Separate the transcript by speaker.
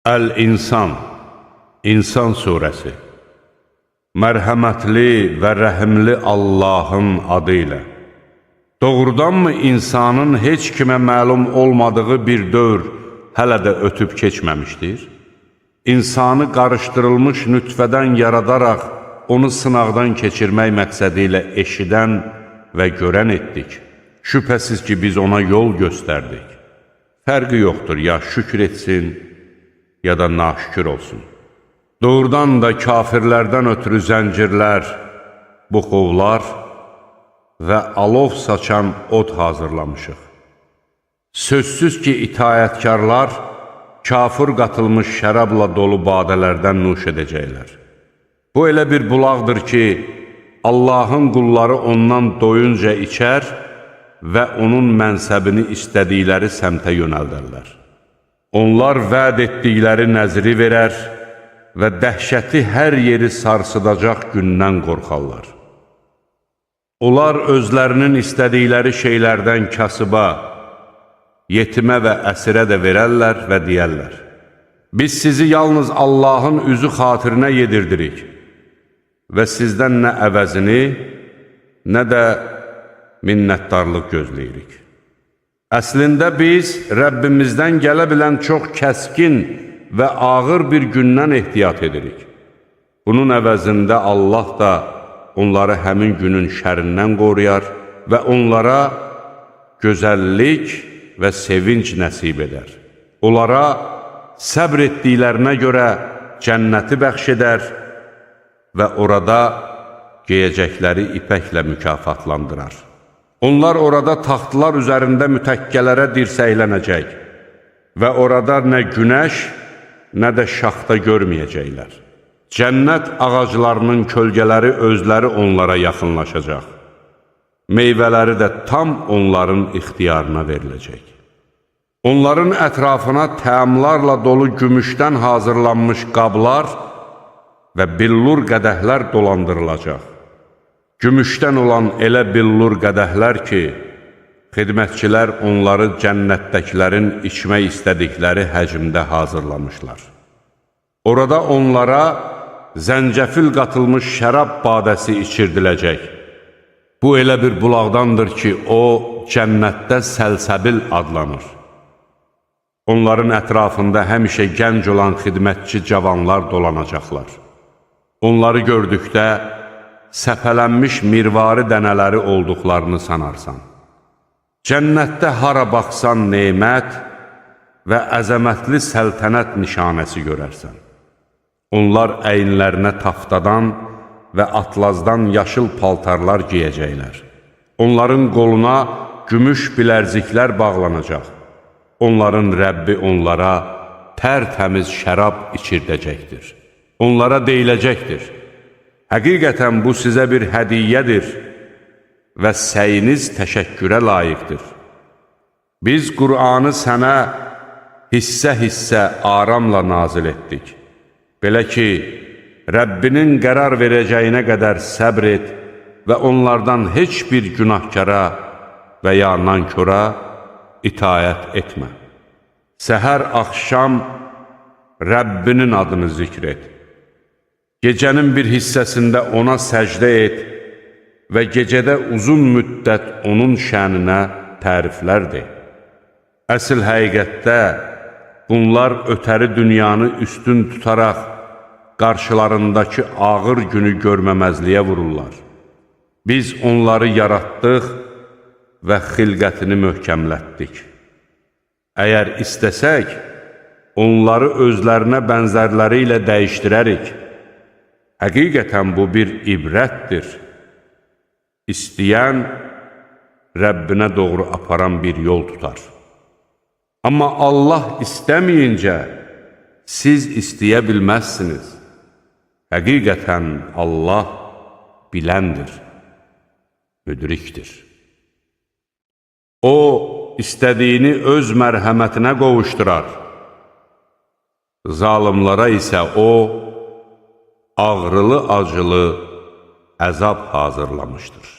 Speaker 1: Əl-İnsan, İnsan surəsi. Mərhəmətli və rəhimli Allahın adı ilə. Doğrudanmı insanın heç kimə məlum olmadığı bir dövr hələ də ötüb keçməmişdir? İnsanı qarışdırılmış nütfədən yaradaraq, onu sınaqdan keçirmək məqsədi ilə eşidən və görən etdik. Şübhəsiz ki, biz ona yol göstərdik. Fərqi yoxdur, ya şükür etsin, ya da naşükür olsun. Doğrudan da kafirlərdən ötürü zəncirlər, buxovlar və alov saçan od hazırlamışıq. Sözsüz ki, itayətkarlar kafir qatılmış şərabla dolu badələrdən nuş edəcəklər. Bu elə bir bulaqdır ki, Allahın qulları ondan doyunca içər və onun mənsəbini istədikləri səmtə yönəldərlər. Onlar vəd etdikləri nəzri verər və dəhşəti hər yeri sarsıdacaq gündən qorxarlar. Onlar özlərinin istədikləri şeylərdən kasıba, yetimə və əsirə də verərlər və deyərlər: biz sizi yalnız Allahın üzü xatirinə yedirdirik və sizdən nə əvəzini, nə də minnətdarlıq gözləyirik. Əslində biz Rəbbimizdən gələ bilən çox kəskin və ağır bir gündən ehtiyat edirik. Bunun əvəzində Allah da onları həmin günün şərindən qoruyar və onlara gözəllik və sevinç nəsib edər. Onlara səbr etdiklərinə görə cənnəti bəxş edər və orada geyəcəkləri ipəklə mükafatlandırar. Onlar orada taxtlar üzərində mütəkkələrə dirsəklənəcək və orada nə günəş, nə də şaxta görməyəcəklər. Cənnət ağaclarının kölgələri özləri onlara yaxınlaşacaq. Meyvələri də tam onların ixtiyarına veriləcək. Onların ətrafına təamlarla dolu gümüşdən hazırlanmış qablar və billur qədəhlər dolandırılacaq. Gümüşdən olan elə billur qədəhlər ki, xidmətçilər onları cənnətdəkilərin içmək istədikləri həcmdə hazırlamışlar. Orada onlara zəncəfil qatılmış şərab badəsi içirdiləcək. Bu elə bir bulaqdandır ki, o cənnətdə səlsəbil adlanır. Onların ətrafında həmişə gənc olan xidmətçi cavanlar dolanacaqlar. Onları gördükdə səpələnmiş mirvari dənələri olduqlarını sanarsan. Cənnətdə hara baxsan nemət və əzəmətli səltənət nişanəsi görərsən. Onlar əyinlərinə taftadan və atlazdan yaşıl paltarlar giyəcəklər. Onların qoluna gümüş bilərziklər bağlanacaq. Onların Rəbbi onlara tərtəmiz şərab içirdəcəkdir. Onlara deyiləcəkdir: həqiqətən bu sizə bir hədiyyədir və səyiniz təşəkkürə layiqdir. Biz Qur'anı sənə hissə-hissə aramla nazil etdik. Belə ki, Rəbbinin qərar verəcəyinə qədər səbr et və onlardan heç bir günahkara və ya nankora itayət etmə. Səhər, axşam Rəbbinin adını zikr et. Gecənin bir hissəsində ona səcdə et və gecədə uzun müddət onun şəninə təriflər de. Əsl həqiqətdə bunlar ötəri dünyanı üstün tutaraq qarşılarındakı ağır günü görməməzliyə vururlar. Biz onları yaratdıq və xilqətini möhkəmlətdik. Əgər istəsək, onları özlərinə bənzərləri ilə dəyişdirərik. Həqiqətən bu bir ibrətdir. İstəyən Rəbbinə doğru aparan bir yol tutar. Amma Allah istəməyincə siz istəyə bilməzsiniz. Həqiqətən Allah biləndir, müdrikdir. O, istədiyini öz mərhəmətinə qovuşdurar. Zalimlara isə o, ağrılı-acılı əzab hazırlamışdır.